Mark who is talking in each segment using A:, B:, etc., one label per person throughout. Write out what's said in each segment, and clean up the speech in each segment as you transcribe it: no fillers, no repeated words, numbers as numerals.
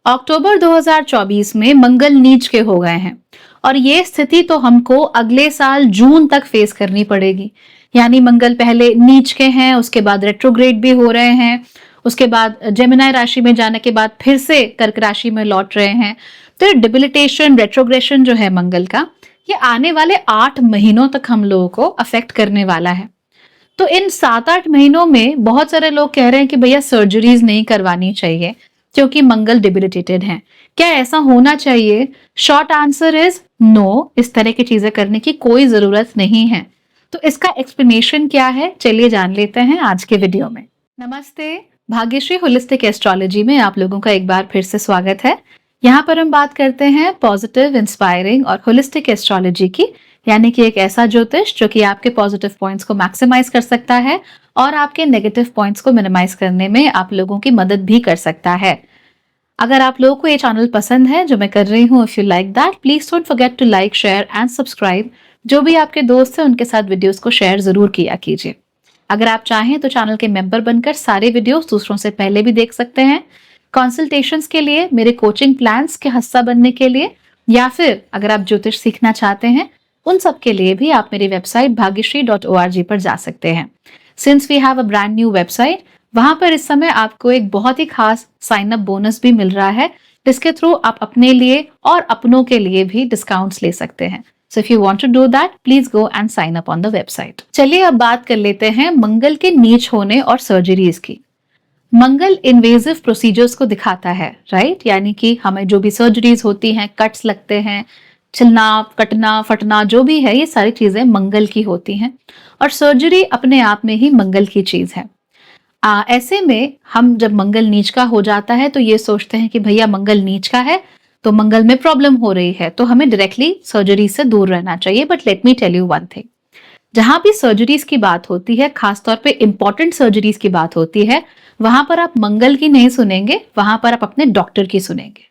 A: अक्टूबर 2024 में मंगल नीच के हो गए हैं और ये स्थिति तो हमको अगले साल जून तक फेस करनी पड़ेगी। यानी मंगल पहले नीच के हैं, उसके बाद रेट्रोग्रेड भी हो रहे हैं, उसके बाद जेमिनी राशि में जाने के बाद फिर से कर्क राशि में लौट रहे हैं। तो डिबिलिटेशन, रेट्रोग्रेशन जो है मंगल का, ये आने वाले 8 महीनों तक हम लोगों को अफेक्ट करने वाला है। तो इन 7-8 महीनों में बहुत सारे लोग कह रहे हैं कि भैया सर्जरीज नहीं करवानी चाहिए क्योंकि मंगल डिबिलिटेटेड है। क्या ऐसा होना चाहिए? Short answer is no. इस तरह की चीजें करने की कोई जरूरत नहीं है। तो इसका एक्सप्लेनेशन क्या है, चलिए जान लेते हैं आज के वीडियो में। नमस्ते, भाग्यश्री होलिस्टिक एस्ट्रोलॉजी में आप लोगों का एक बार फिर से स्वागत है। यहाँ पर हम बात करते हैं पॉजिटिव, इंस्पायरिंग और होलिस्टिक एस्ट्रोलॉजी की, यानी कि एक ऐसा ज्योतिष जो कि आपके पॉजिटिव पॉइंट्स को मैक्सिमाइज कर सकता है और आपके नेगेटिव पॉइंट्स को मिनिमाइज करने में आप लोगों की मदद भी कर सकता है। अगर आप लोगों को ये चैनल पसंद है जो मैं कर रही हूँ, if you like that, please don't forget to like, share and subscribe. जो भी आपके दोस्त हैं उनके साथ वीडियोस को शेयर जरूर किया कीजिए। अगर आप चाहें तो चैनल के मेंबर बनकर सारे वीडियोस दूसरों से पहले भी देख सकते हैं। कंसल्टेशंस के लिए, मेरे कोचिंग प्लान्स के हिस्सा बनने के लिए, या फिर अगर आप ज्योतिष सीखना चाहते हैं, उन सब के लिए भी आप मेरी वेबसाइट bhagyashree.org पर जा सकते हैं। Since we have a brand new website, वहां पर इस समय आपको एक बहुत ही खास साइन अप बोनस भी मिल रहा है, जिसके थ्रू आप अपने लिए और अपनों के लिए भी डिस्काउंट्स ले सकते हैं। So if you want to do that, please go and sign up on the website. चलिए अब बात कर लेते हैं मंगल के नीच होने और सर्जरीज की। मंगल इन्वेजिव प्रोसीजर्स को दिखाता है, राइट? यानी कि हमें जो भी सर्जरीज होती हैं, कट्स लगते हैं, छिलना, कटना, फटना, जो भी है, ये सारी चीजें मंगल की होती हैं और सर्जरी अपने आप में ही मंगल की चीज है। ऐसे में हम जब मंगल नीच का हो जाता है तो ये सोचते हैं कि भैया मंगल नीच का है तो मंगल में प्रॉब्लम हो रही है, तो हमें डायरेक्टली सर्जरी से दूर रहना चाहिए। But let me tell you one thing, जहां भी सर्जरीज की बात होती है, खासतौर पे इंपॉर्टेंट सर्जरीज की बात होती है, वहां पर आप मंगल की नहीं सुनेंगे, वहां पर आप अपने डॉक्टर की सुनेंगे।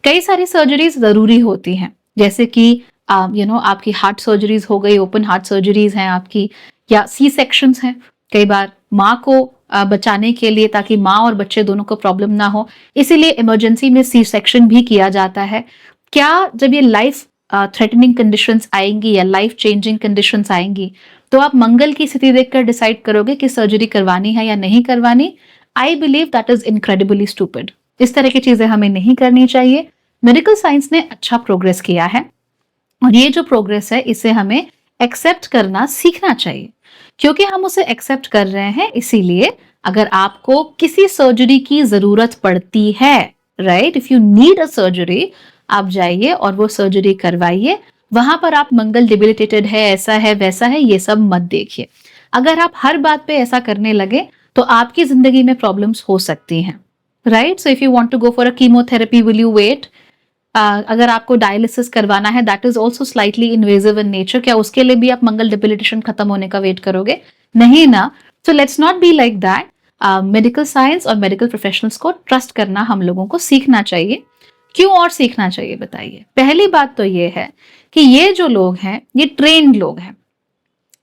A: कई सारी सर्जरीज जरूरी होती हैं, जैसे कि आपकी हार्ट सर्जरीज हो गई, ओपन हार्ट सर्जरीज हैं आपकी, या सी सेक्शंस हैं। कई बार माँ को बचाने के लिए, ताकि माँ और बच्चे दोनों को प्रॉब्लम ना हो, इसीलिए इमरजेंसी में सी सेक्शन भी किया जाता है। क्या जब ये लाइफ थ्रेटनिंग कंडीशंस आएंगी या लाइफ चेंजिंग कंडीशंस आएंगी, तो आप मंगल की स्थिति देखकर डिसाइड करोगे कि सर्जरी करवानी है या नहीं करवानी? I believe that is incredibly stupid. इस तरह की चीजें हमें नहीं करनी चाहिए। मेडिकल साइंस ने अच्छा प्रोग्रेस किया है और ये जो प्रोग्रेस है इसे हमें एक्सेप्ट करना सीखना चाहिए, क्योंकि हम उसे एक्सेप्ट कर रहे हैं। इसीलिए अगर आपको किसी सर्जरी की जरूरत पड़ती है, right, if you need a surgery, आप जाइए और वो सर्जरी करवाइए। वहां पर आप मंगल डिबिलिटेटेड है, ऐसा है, वैसा है, ये सब मत देखिए। अगर आप हर बात पे ऐसा करने लगे तो आपकी जिंदगी में प्रॉब्लम्स हो सकती हैं, right? So if you want to go for a chemotherapy, will you wait? अगर आपको डायलिसिस करवाना है, that is also slightly invasive in nature, क्या उसके लिए भी आप मंगल डिबिलिटेशन खत्म होने का वेट करोगे? नहीं ना। So let's not be like that. Medical science और मेडिकल प्रोफेशनल्स को ट्रस्ट करना हम लोगों को सीखना चाहिए। क्यों और सीखना चाहिए बताइए? पहली बात तो ये है कि ये जो लोग हैं, ये ट्रेन्ड लोग हैं,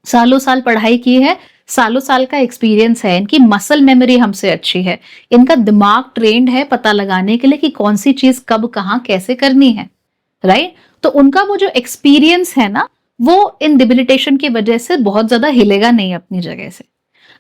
A: सालों साल पढ़ाई की है, सालों साल का एक्सपीरियंस है, इनकी मसल मेमोरी हमसे अच्छी है, इनका दिमाग ट्रेंड है पता लगाने के लिए कि कौन सी चीज कब कहाँ कैसे करनी है, राइट? तो उनका वो जो एक्सपीरियंस है ना, वो इन डिबिलिटेशन की वजह से बहुत ज्यादा हिलेगा नहीं अपनी जगह से।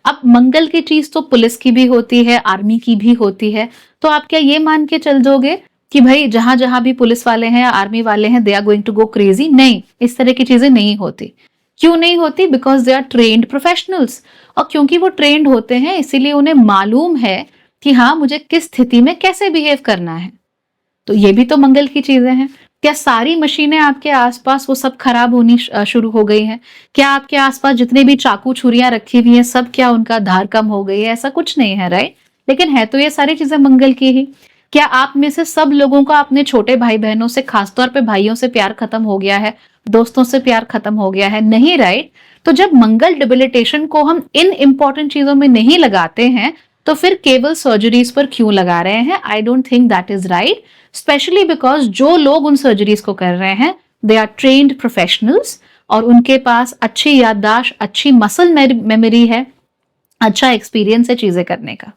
A: अब मंगल की चीज तो पुलिस की भी होती है, आर्मी की भी होती है, तो आप क्या ये मान के चल दोगे कि भाई जहां जहां भी पुलिस वाले हैं, आर्मी वाले हैं, they are going to go crazy? नहीं, इस तरह की चीजें नहीं होती। क्यों नहीं होती? Because they are trained professionals. और क्योंकि वो ट्रेन्ड होते हैं, इसीलिए उन्हें मालूम है कि हाँ, मुझे किस स्थिति में कैसे बिहेव करना है। तो ये भी तो मंगल की चीजें हैं। क्या सारी मशीनें आपके आसपास वो सब खराब होनी शुरू हो गई हैं? क्या आपके आसपास जितने भी चाकू छुरियां रखी हुई हैं, सब क्या उनका धार कम हो गई है? ऐसा कुछ नहीं है, राइट? लेकिन है तो ये सारी चीजें मंगल की ही। क्या आप में से सब लोगों का अपने छोटे भाई बहनों से, खासतौर पे भाइयों से प्यार खत्म हो गया है, दोस्तों से प्यार खत्म हो गया है? नहीं, राइट? तो जब मंगल डिबिलिटेशन को हम इन इंपॉर्टेंट चीजों में नहीं लगाते हैं, तो फिर केवल सर्जरीज पर क्यों लगा रहे हैं? I don't think that is right, specially because जो लोग उन सर्जरीज को कर रहे हैं, दे आर ट्रेन्ड प्रोफेशनल्स और उनके पास अच्छी याददाश्त, अच्छी मसल मेमोरी है, अच्छा एक्सपीरियंस है चीजें करने का।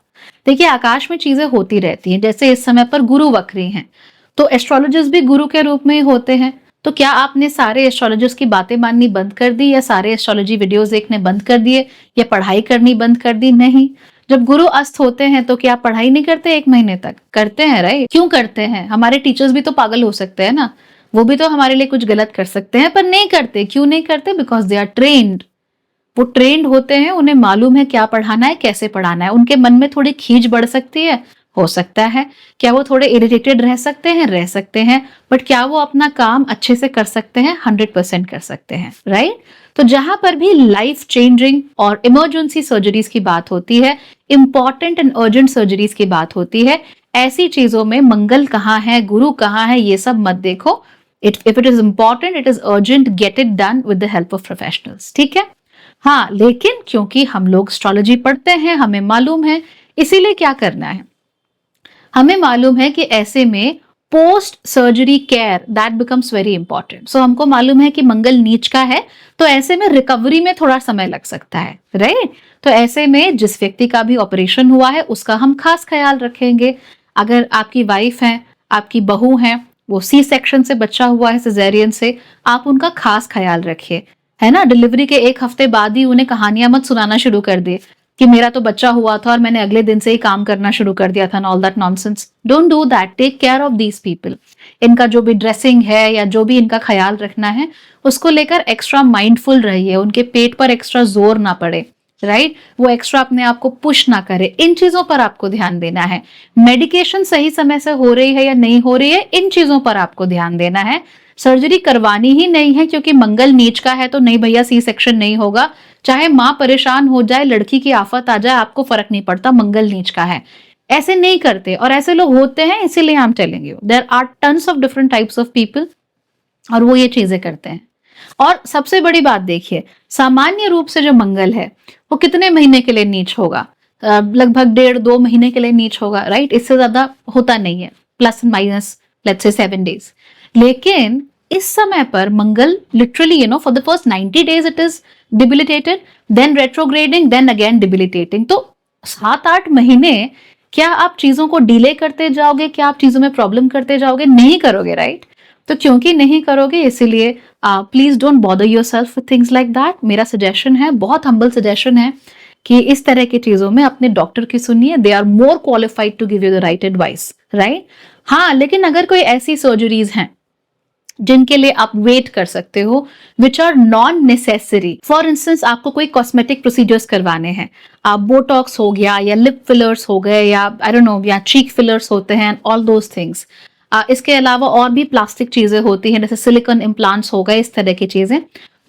A: देखिए आकाश में चीजें होती रहती हैं, जैसे इस समय पर गुरु वक्री हैं, तो एस्ट्रोलॉजर्स भी गुरु के रूप में ही होते हैं। तो क्या आपने सारे एस्ट्रोलॉजर्स की बातें माननी बंद कर दी, या सारे एस्ट्रोलॉजी वीडियोस देखने बंद कर दिए, या पढ़ाई करनी बंद कर दी? नहीं। जब गुरु अस्त होते हैं तो क्या पढ़ाई नहीं करते 1 महीने तक? करते हैं, राइट? क्यों करते हैं? हमारे टीचर्स भी तो पागल हो सकते हैं ना, वो भी तो हमारे लिए कुछ गलत कर सकते हैं, पर नहीं करते। क्यों नहीं करते? Because they are trained. वो ट्रेंड होते हैं, उन्हें मालूम है क्या पढ़ाना है, कैसे पढ़ाना है। उनके मन में थोड़ी खींच बढ़ सकती है, हो सकता है। क्या वो थोड़े इरिटेटेड रह सकते हैं? रह सकते हैं। बट क्या वो अपना काम अच्छे से कर सकते हैं? 100% कर सकते हैं, राइट? तो जहां पर भी लाइफ चेंजिंग और इमरजेंसी सर्जरीज की बात होती है, इंपॉर्टेंट एंड अर्जेंट सर्जरीज की बात होती है, ऐसी चीजों में मंगल कहाँ है, गुरु कहाँ है, ये सब मत देखो। If it is important, it is urgent, get it done with the help of professionals, ठीक है? हाँ, लेकिन क्योंकि हम लोग एस्ट्रोलॉजी पढ़ते हैं, हमें मालूम है, इसीलिए क्या करना है, हमें मालूम है कि ऐसे में post surgery care that becomes very important. So हमको मालूम है कि मंगल नीच का है, तो ऐसे में रिकवरी में थोड़ा समय लग सकता है, राइट? तो ऐसे में जिस व्यक्ति का भी ऑपरेशन हुआ है उसका हम खास ख्याल रखेंगे। अगर आपकी वाइफ है, आपकी बहू है, वो सी सेक्शन से बच्चा हुआ है, सिजेरियन से, आप उनका खास ख्याल रखिए, है ना? डिलीवरी के 1 हफ्ते बाद ही उन्हें कहानियां मत सुनाना शुरू कर दिए कि मेरा तो बच्चा हुआ था और मैंने अगले दिन से ही काम करना शुरू कर दिया था, all that nonsense. Don't do that. Take care of these people. इनका जो भी ड्रेसिंग है या जो भी इनका ख्याल रखना है, उसको लेकर एक्स्ट्रा माइंडफुल रहिए। उनके पेट पर एक्स्ट्रा जोर ना पड़े, राइट? वो एक्स्ट्रा अपने आप को पुश ना करे। इन चीजों पर आपको ध्यान देना है। मेडिकेशन सही समय से हो रही है या नहीं हो रही है, इन चीजों पर आपको ध्यान देना है। सर्जरी करवानी ही नहीं है क्योंकि मंगल नीच का है तो नहीं भैया, सी सेक्शन नहीं होगा। चाहे माँ परेशान हो जाए, लड़की की आफत आ जाए, आपको फर्क नहीं पड़ता, मंगल नीच का है। ऐसे नहीं करते, और ऐसे लोग होते हैं, इसीलिए हम telling you there are tons of different types of people, और वो ये चीजें करते हैं। और सबसे बड़ी बात देखिए, सामान्य रूप से जो मंगल है वो कितने महीने के लिए नीच होगा? लगभग 1.5-2 महीने के लिए नीच होगा, राइट? इससे ज्यादा होता नहीं है, plus minus let's say 7 days. लेकिन इस समय पर Mangal literally for the first 90 days it is debilitated, then retrograding, then again debilitating. तो 7-8 महीने क्या आप चीजों को डिले करते जाओगे? क्या आप चीजों में प्रॉब्लम करते जाओगे? नहीं करोगे, राइट? तो क्योंकि नहीं करोगे, इसीलिए please don't bother yourself with things like that. मेरा सजेशन है, बहुत हम्बल सजेशन है, कि इस तरह की चीजों में अपने डॉक्टर की सुनिए। They are more qualified to give you the right advice, right? हाँ, लेकिन अगर कोई ऐसी सर्जरीज हैं जिनके लिए आप वेट कर सकते हो, which are non necessary, for instance आपको कोई कॉस्मेटिक प्रोसीजर्स करवाने हैं, आप बोटॉक्स हो गया या लिप फिलर्स हो गए या आई डोंट नो या चीक फिलर्स होते हैं, ऑल दोज थिंग्स। इसके अलावा और भी प्लास्टिक चीजें होती हैं, जैसे सिलिकॉन इम्प्लांट्स हो गए, इस तरह की चीजें,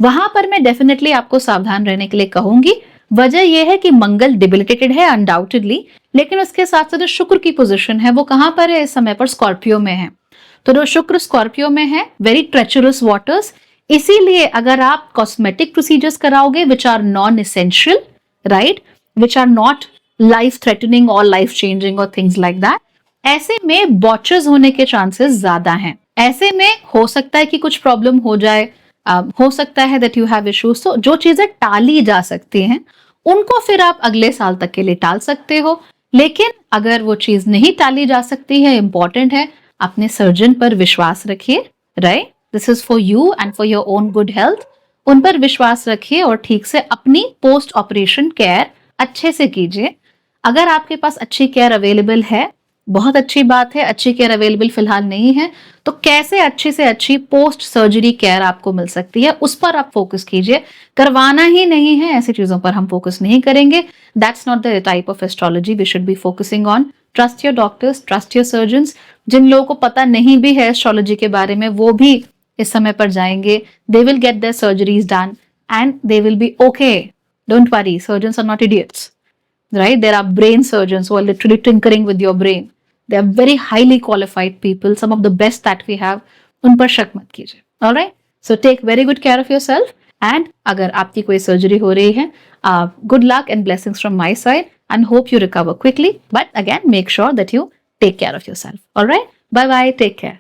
A: वहां पर मैं डेफिनेटली आपको सावधान रहने के लिए कहूंगी। वजह यह है कि मंगल डिबिलिटेटेड है अनडाउटेडली, लेकिन उसके साथ साथ जो शुक्र की पोजीशन है वो कहां पर है इस समय पर? स्कॉर्पियो में है। तो जो शुक्र स्कॉर्पियो में है, वेरी ट्रेचरस वाटर्स, इसीलिए अगर आप कॉस्मेटिक प्रोसीजर्स कराओगे which are non essential, right, which are not life threatening और लाइफ चेंजिंग और थिंग्स लाइक दैट, ऐसे में बॉचर्स होने के चांसेस ज्यादा हैं। ऐसे में हो सकता है कि कुछ प्रॉब्लम हो जाए, हो सकता है दैट यू हैव इश्यूज। तो जो चीजें टाली जा सकती हैं उनको फिर आप अगले साल तक के लिए टाल सकते हो। लेकिन अगर वो चीज नहीं टाली जा सकती है, इंपॉर्टेंट है, अपने सर्जन पर विश्वास रखिए, right? This is for you and for your own good health. उन पर विश्वास रखिए और ठीक से अपनी पोस्ट ऑपरेशन केयर अच्छे से कीजिए। अगर आपके पास अच्छी केयर अवेलेबल है, बहुत अच्छी बात है। अच्छी केयर अवेलेबल फिलहाल नहीं है, तो कैसे अच्छी से अच्छी पोस्ट सर्जरी केयर आपको मिल सकती है, उस पर आप फोकस कीजिए। करवाना ही नहीं है, ऐसी चीजों पर हम फोकस नहीं करेंगे। That's not the type of astrology we should be focusing on. Trust your doctors, trust your surgeons. जिन लोगों को पता नहीं भी है एस्ट्रोलॉजी के बारे में, वो भी इस समय पर जाएंगे। They will get their surgeries done and they will be okay. Don't worry, surgeons are not idiots, right? There are brain surgeons who are literally tinkering with your brain. They are very highly qualified people, some of the best that we have. उन पर शक मत कीजिए, all right? So take very good care of yourself. And अगर आपकी कोई surgery हो रही है, good luck and blessings from my side, and hope you recover quickly. But again, make sure that you take care of yourself. All right? Bye bye. Take care.